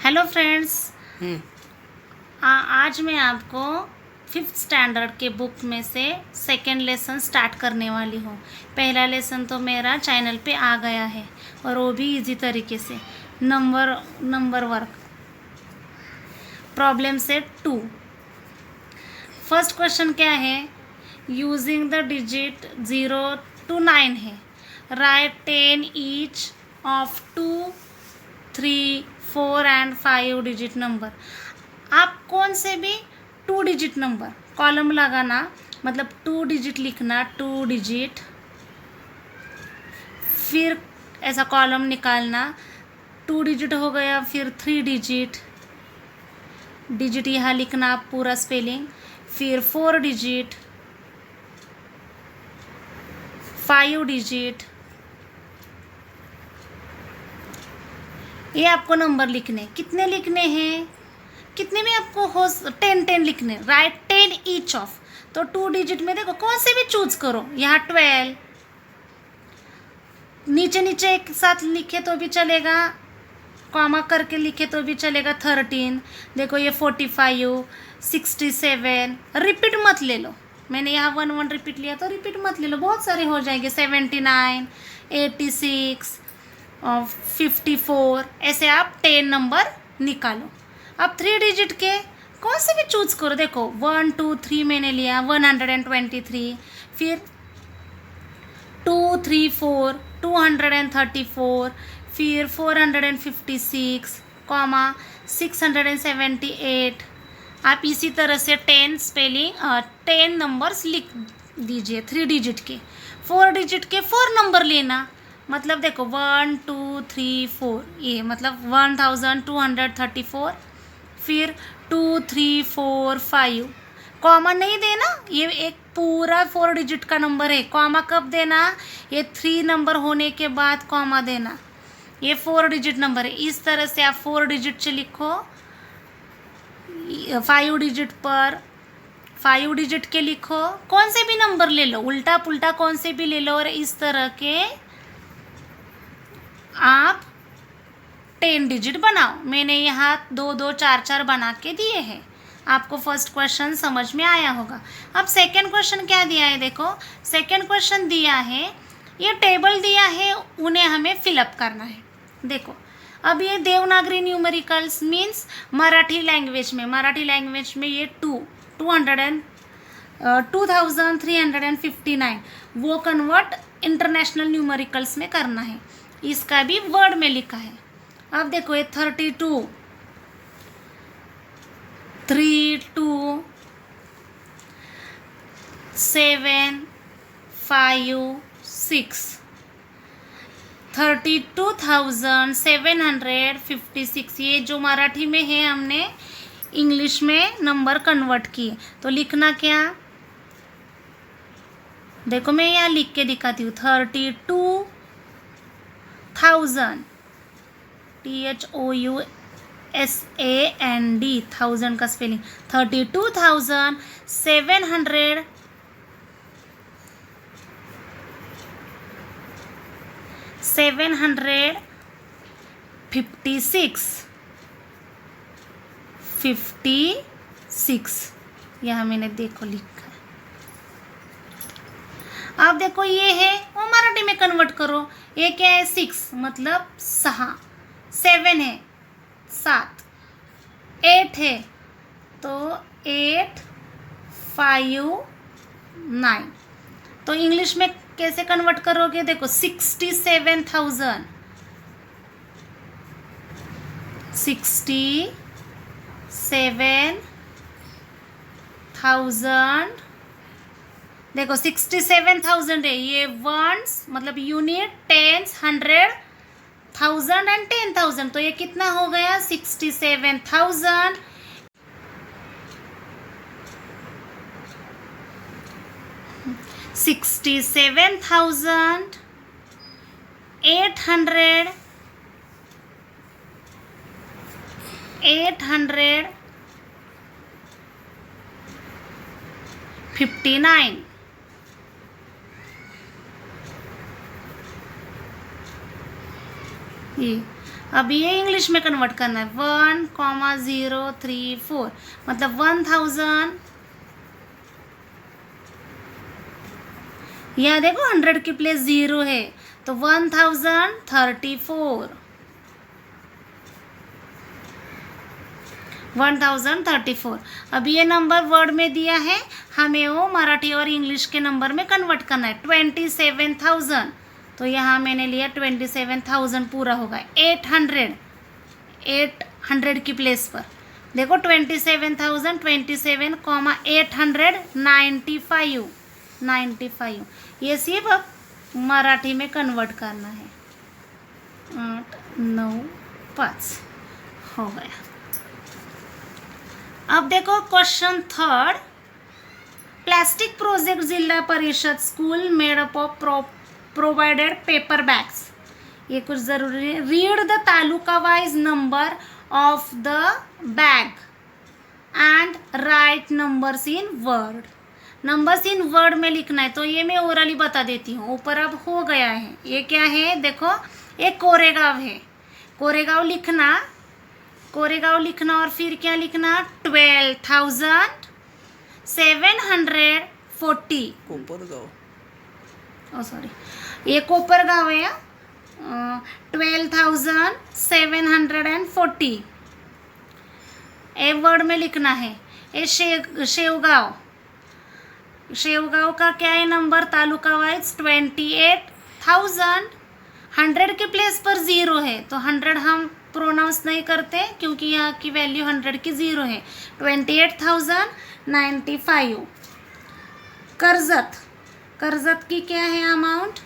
Hello friends. आज मैं आपको 5th स्टैंडर्ड के बुक में से सेकेंड लेसन स्टार्ट करने वाली हूँ। पहला लेसन तो मेरा चैनल पे आ गया है और वो भी इजी तरीके से। Number work problem set 2। First question क्या है? यूजिंग द डिजिट 0 to 9 है। Right 10 each of 2, 3, 4 and 5 digit number. आप कौन से भी 2 डिजिट नंबर कॉलम लगाना, मतलब 2 डिजिट लिखना, 2 डिजिट, फिर ऐसा कॉलम निकालना, 2 डिजिट हो गया, फिर 3 डिजिट, डिजिट यहाँ लिखना पूरा स्पेलिंग, फिर 4 डिजिट, 5 डिजिट, ये आपको नंबर लिखने। कितने लिखने हैं? कितने में आपको हो 10 लिखने। राइट 10 ईच ऑफ, तो 2 डिजिट में देखो कौन से भी चूज करो। यहाँ 12 नीचे नीचे एक साथ लिखे तो भी चलेगा, कॉमा करके लिखे तो भी चलेगा। 13 देखो, ये 45, 67। रिपीट मत ले लो, मैंने यहाँ 1 रिपीट लिया तो रिपीट मत ले लो, बहुत सारे हो जाएंगे। 79, 86 और 54, ऐसे आप 10 नंबर निकालो। अब 3 डिजिट के कौन से भी चूज करो। देखो 1, 2, 3 मैंने लिया, 123, फिर 2, 3, 4, 234, फिर 456, कॉमा 678। आप इसी तरह से 10 नंबर्स लिख दीजिए 3 डिजिट के। 4 डिजिट के 4 नंबर लेना, मतलब देखो 1, 2, 3, 4, ये मतलब 1234, फिर 2, 3, 4, 5। कॉमा नहीं देना, ये एक पूरा 4 डिजिट का नंबर है। कॉमा कब देना? ये 3 नंबर होने के बाद कॉमा देना। ये 4 डिजिट नंबर है। इस तरह से आप 4 डिजिट से लिखो। 5 डिजिट पर 5 डिजिट के लिखो। कौन से भी नंबर ले लो, उल्टा पुल्टा कौन से भी ले लो, और इस तरह के आप 10 डिजिट बनाओ। मैंने यहाँ 2, 2, 4, 4 बना के दिए हैं। आपको फर्स्ट क्वेश्चन समझ में आया होगा। अब सेकंड क्वेश्चन क्या दिया है? देखो सेकंड क्वेश्चन दिया है, ये टेबल दिया है, उन्हें हमें फिलअप करना है। देखो अब ये Devanagari numericals means Marathi language में ये 2359 वो कन्वर्ट इंटरनेशनल न्यूमेरिकल्स में करना है। इसका भी वर्ड में लिखा है। अब देखो ये 32, 3, 2, 7, 5, 6, 32,756। ये जो मराठी में है हमने इंग्लिश में नंबर कन्वर्ट किए, तो लिखना क्या? देखो मैं यहाँ लिख के दिखाती हूँ। 32,000 THOUSAND, 1000 का स्पेलिंग 756 यहाँ मैंने देखो लिखा है। अब देखो ये है, वो मराठी में कन्वर्ट करो। ये क्या है? 6 मतलब 6, 7 है 7, 8 है तो 8, 5, 9। तो इंग्लिश में कैसे कन्वर्ट करोगे? देखो 67,000, 67,000। देखो 67,000 है, ये वंस मतलब यूनिट, टेंस, 100, 1000 एंड 10,000। तो ये कितना हो गया? 67,000 859। ये अब ये इंग्लिश में कन्वर्ट करना है 1,034 मतलब 1000। यहाँ देखो 100 की प्लेस 0 है तो 1034 1034। अब ये नंबर वर्ड में दिया है, हमें वो मराठी और इंग्लिश के नंबर में कन्वर्ट करना है 27,000। तो यहाँ मैंने लिया 27,000 पूरा होगा 800 की प्लेस पर देखो 27,000 27, 895 ये सिर्फ अब मराठी में कन्वर्ट करना है। 895 हो गया। अब देखो क्वेश्चन थर्ड, प्लास्टिक प्रोजेक्ट जिला परिषद school made up of provided paper bags. ये कुछ ज़रूरी है। Read the taluka wise number of the bag and right numbers in word. Numbers in word में लिखना है, तो ये मैं ओरली बता देती हूँ। ऊपर अब हो गया है, ये क्या है देखो, एक कोरेगांव है। कोरेगांव लिखना और फिर क्या लिखना 12,740 कोपरगांव। सॉरी, ये कोपरगांव है। 12,740 ए वर्ड में लिखना है। ये शेवगांव का क्या है नंबर तालुका वाइज 28,000। 100 के प्लेस पर 0 है तो 100 हम प्रोनाउंस नहीं करते क्योंकि यहाँ की वैल्यू 100 की 0 है। 28,095। करजत की क्या है अमाउंट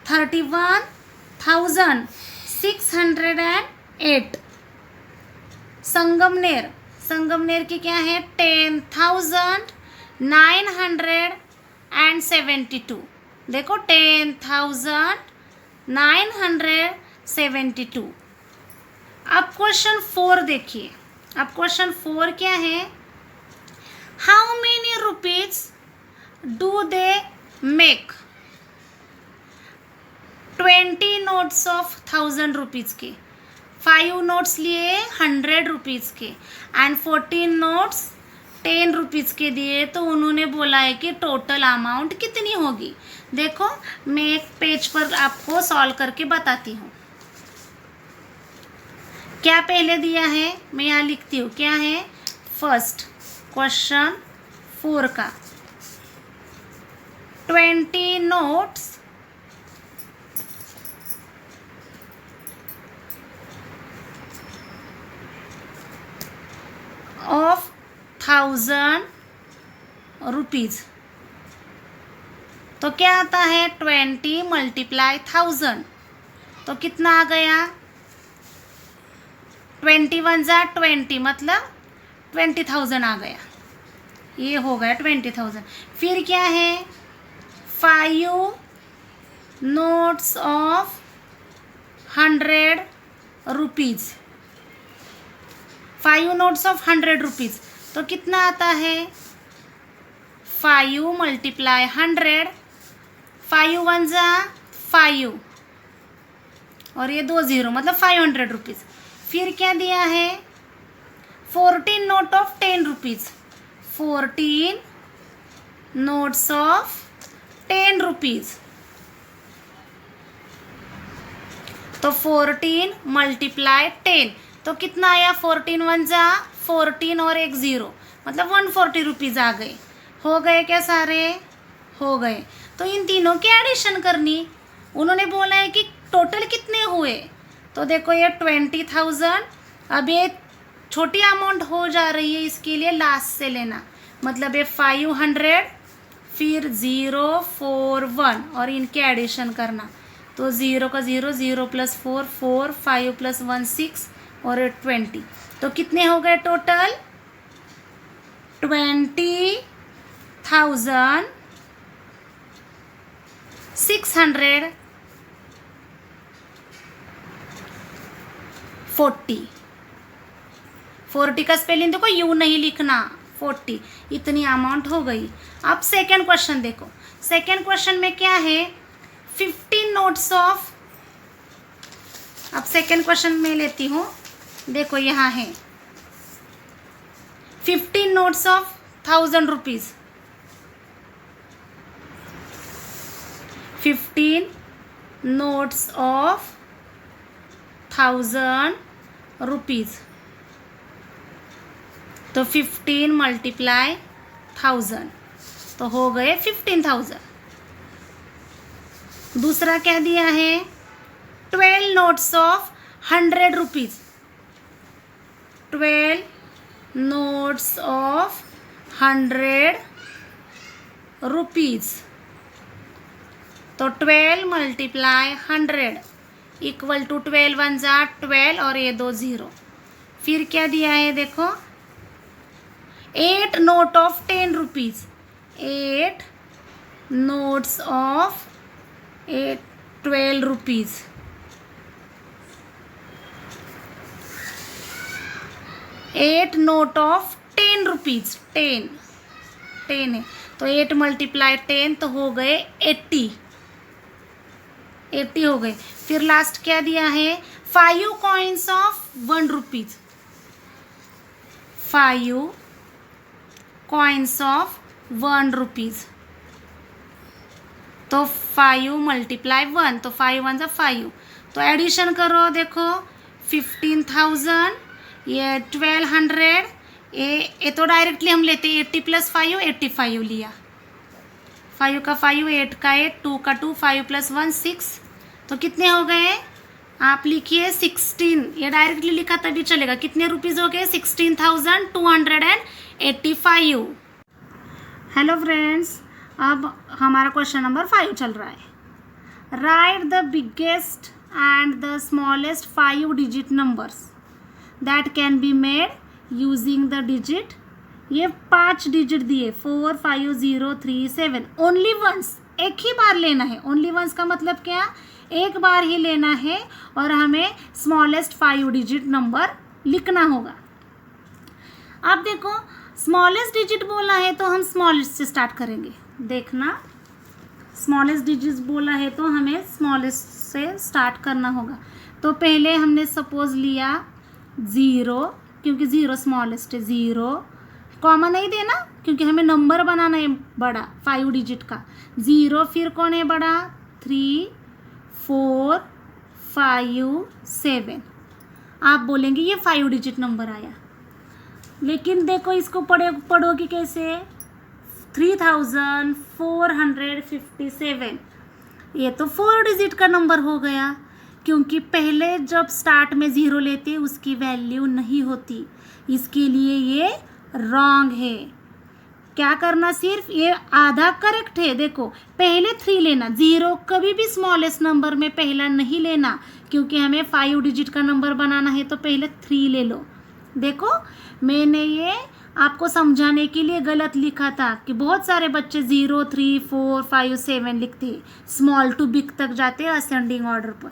31,608। संगमनेर की क्या है 10,972। देखो 10,972। अब क्वेश्चन 4 देखिए। अब क्वेश्चन 4 क्या है, how many rupees do they make. 20 notes of 1000 rupees के, 5 नोट्स लिए 100 रुपीज़ के एंड 14 नोट्स 10 रुपीज़ के दिए, तो उन्होंने बोला है कि टोटल अमाउंट कितनी होगी। देखो मैं एक पेज पर आपको सॉल्व करके बताती हूँ। क्या पहले दिया है मैं यहाँ लिखती हूँ, क्या है फर्स्ट क्वेश्चन 4 का 20 नोट्स ऑफ 1000 रुपीज़। तो क्या आता है 20 मल्टीप्लाई 1000, तो कितना आ गया 21 जा 20 मतलब 20,000 आ गया। ये हो गया 20,000। फिर क्या है 5 notes of 100 rupees, 5 notes of 100 rupees, तो कितना आता है 5 मल्टीप्लाई 100, 5 1 जा 5 और ये 2 0 मतलब 500 रुपीज़। फिर क्या दिया है 14 note of 10 rupees, 14 notes of 10 rupees, तो 14 मल्टीप्लाई 10, तो कितना आया 14 1 जा 14 और 1 0 मतलब 140 रुपीज़ आ गए। हो गए क्या सारे, हो गए। तो इन तीनों की एडिशन करनी, उन्होंने बोला है कि टोटल कितने हुए, तो देखो ये 20,000। अब ये छोटी अमाउंट हो जा रही है, इसके लिए लास्ट से लेना, मतलब ये 500 फिर 0 4 1 और इनके एडिशन करना, तो 0 का 0 0 प्लस 4 4 5 प्लस 1 6 और 20, तो कितने हो गए टोटल 20,640। 40 का स्पेलिंग देखो यू नहीं लिखना, 40 इतनी अमाउंट हो गई। अब सेकेंड क्वेश्चन देखो। सेकेंड क्वेश्चन में क्या है 15 नोट्स ऑफ अब सेकेंड क्वेश्चन में लेती हूँ। देखो यहाँ है 15 notes of 1000 rupees, 15 notes of 1000 rupees. तो 15 मल्टीप्लाई 1000 तो हो गए 15,000। दूसरा क्या दिया है 12 notes of 100 rupees, 12 notes of 100 rupees. तो 12 मल्टीप्लाई 100 इक्वल टू 12 वन जा 12 और ये 2 0। फिर क्या दिया है देखो 8 note of 10 rupees, 8 notes of 12 rupees. 8 note of 10 rupees, 10 है तो 8 मल्टीप्लाई 10 तो हो गए 80 हो गए। फिर लास्ट क्या दिया है 5 coins of 1 rupees, 5 coins of 1 rupees. तो 5 मल्टीप्लाई 1 तो 5 वन जा 5। तो एडिशन करो देखो 15,000 ये 1200 ये तो डायरेक्टली हम लेते हैं 80 + 5 85 लिया, 5 का 5 8 का 8 2 का 2 5 + 1 6। तो कितने हो गए आप लिखिए 16, ये डायरेक्टली लिखा तभी चलेगा। कितने रुपीज़ हो गए 16,285। हेलो फ्रेंड्स, अब हमारा क्वेश्चन नंबर 5 चल रहा है। Right the biggest and the smallest 5 digit numbers that can be made using the digit. ये 5 डिजिट दिए 4 5 0 3 7। ओनली वंस, एक ही बार लेना है। ओनली वंस का मतलब क्या, एक बार ही लेना है और हमें स्मॉलेस्ट 5 डिजिट नंबर लिखना होगा। अब देखो स्मॉलेस्ट डिजिट बोला है तो हम स्मॉलेस्ट से स्टार्ट करेंगे। देखना स्मॉलेस्ट डिजिट बोला है तो हमें स्मॉलेस्ट से स्टार्ट करना होगा। तो पहले हमने सपोज लिया 0 क्योंकि 0 स्मॉलेस्ट है, 0 कॉमा नहीं देना क्योंकि हमें नंबर बनाना है बड़ा 5 डिजिट का। 0 फिर कौन है बड़ा 3 4 5 7। आप बोलेंगे ये 5 डिजिट नंबर आया, लेकिन देखो इसको पढ़ोगे कैसे 3457। ये तो 4 डिजिट का नंबर हो गया क्योंकि पहले जब स्टार्ट में 0 लेते उसकी वैल्यू नहीं होती, इसके लिए ये रॉन्ग है। क्या करना, सिर्फ ये आधा करेक्ट है। देखो पहले 3 लेना, 0 कभी भी स्मॉलेस्ट नंबर में पहला नहीं लेना क्योंकि हमें 5 डिजिट का नंबर बनाना है तो पहले 3 ले लो। देखो मैंने ये आपको समझाने के लिए गलत लिखा था कि बहुत सारे बच्चे 0 3 4 5 7 लिखते हैं, स्मॉल टू बिग तक जाते हैं असेंडिंग ऑर्डर पर।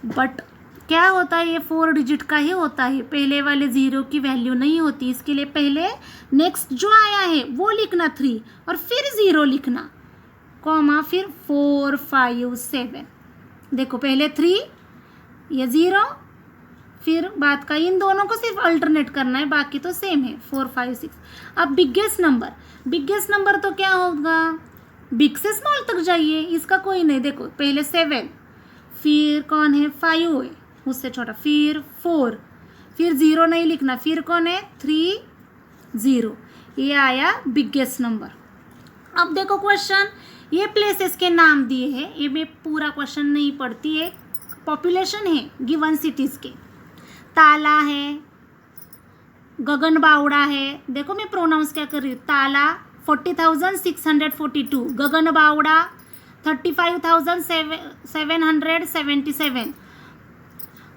बट क्या होता है ये 4 डिजिट का ही होता है, पहले वाले 0 की वैल्यू नहीं होती। इसके लिए पहले नेक्स्ट जो आया है वो लिखना 3 और फिर 0 लिखना कॉमा फिर 4 5 7। देखो पहले 3 ये 0 फिर बाद का, इन दोनों को सिर्फ अल्टरनेट करना है, बाकी तो सेम है 4 5 6। अब बिगेस्ट नंबर तो क्या होगा, बिग से स्मॉल तक जाइए, इसका कोई नहीं। देखो पहले 7 फिर कौन है 5 है उससे छोटा, फिर 4 फिर 0 नहीं लिखना, फिर कौन है 3 0। ये आया बिगेस्ट नंबर। अब देखो क्वेश्चन, ये प्लेसेस के नाम दिए हैं, ये मैं पूरा क्वेश्चन नहीं पढ़ती है, पॉपुलेशन है गिवन सिटीज़ के। ताला है, गगनबावड़ा है। देखो मैं प्रोनाउंस क्या कर रही हूँ, ताला 40,642, गगनबावड़ा 35,777,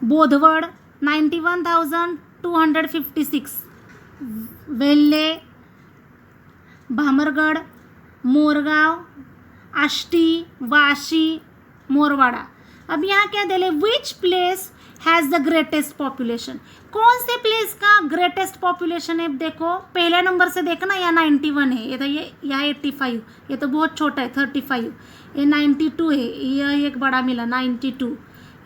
बोधवड़ 91,256, वेल्ले, भामरगढ़, मोरगांव, आष्टी, वाशी, मोरवाड़ा। अब यहाँ क्या दे ले, which place has the greatest population, कौन से प्लेस का ग्रेटेस्ट पॉपुलेशन है। देखो पहले नंबर से देखना, या 91 है, ये तो ये या 85, ये तो बहुत छोटा है 35, ये 92 है, यह एक बड़ा मिला 92,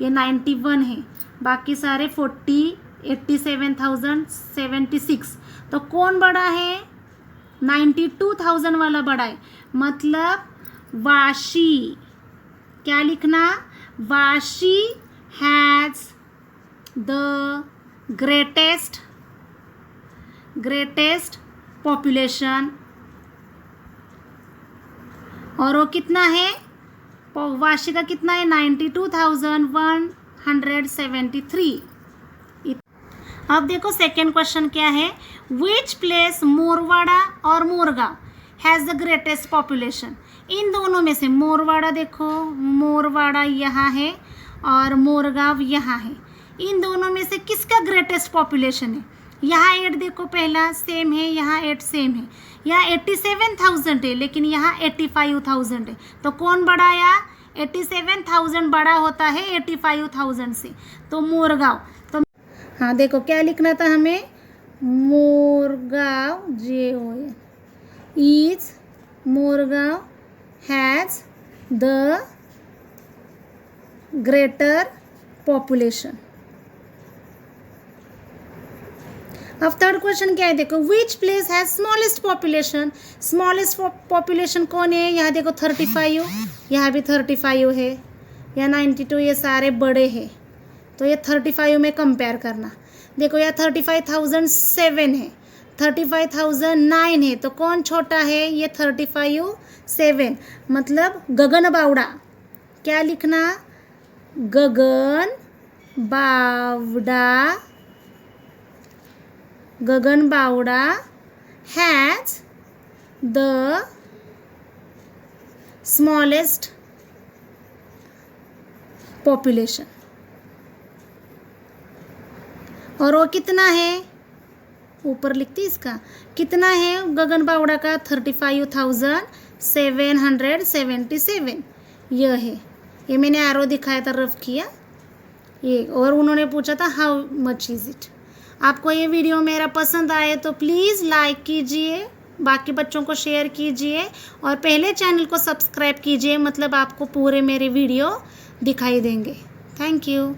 ये 91 है। बाकी सारे 40, 87,000, 76। तो कौन बड़ा है? 92,000 वाला बड़ा है। मतलब वाशी, क्या लिखना? Vashi has the greatest population. और वो कितना है? वाशी का कितना है? 92,173। अब देखो सेकेंड क्वेश्चन क्या है। विच प्लेस मोरवाड़ा और Morgaon has the greatest population? इन दोनों में से मोरवाड़ा, देखो मोरवाड़ा यहाँ है और मोरगांव यहाँ है। इन दोनों में से किसका ग्रेटेस्ट पॉपुलेशन है? यहाँ 8 देखो पहला सेम है, यहाँ 8 सेम है। यहाँ 87,000 है लेकिन यहाँ 85,000 है। तो कौन बड़ा आया? 87,000 बड़ा होता है 85,000 से। तो मोरगांव। तो हाँ देखो क्या लिखना था हमें? Morgaon Morgaon has the greater population. अब थर्ड क्वेश्चन क्या है देखो। Which place has smallest population? Smallest population कौन है? यहाँ देखो 35, यहाँ भी 35 है, यहाँ 92, ये सारे बड़े हैं। तो ये 35 में कंपेयर करना। देखो यहाँ 35,007 है, 35,009 है। तो कौन छोटा है? ये 35,7। मतलब गगन बावड़ा। क्या लिखना? गगन बावड़ा हैज़ द स्मॉलेस्ट पॉपुलेशन। और वो कितना है? ऊपर लिखती इसका कितना है गगन बावड़ा का? 35,777। यह है, ये मैंने एरो दिखाया था, रफ किया ये। और उन्होंने पूछा था हाउ मच इज़ इट। आपको ये वीडियो मेरा पसंद आए तो प्लीज़ लाइक कीजिए, बाकी बच्चों को शेयर कीजिए और पहले चैनल को सब्सक्राइब कीजिए। मतलब आपको पूरे मेरे वीडियो दिखाई देंगे। Thank you.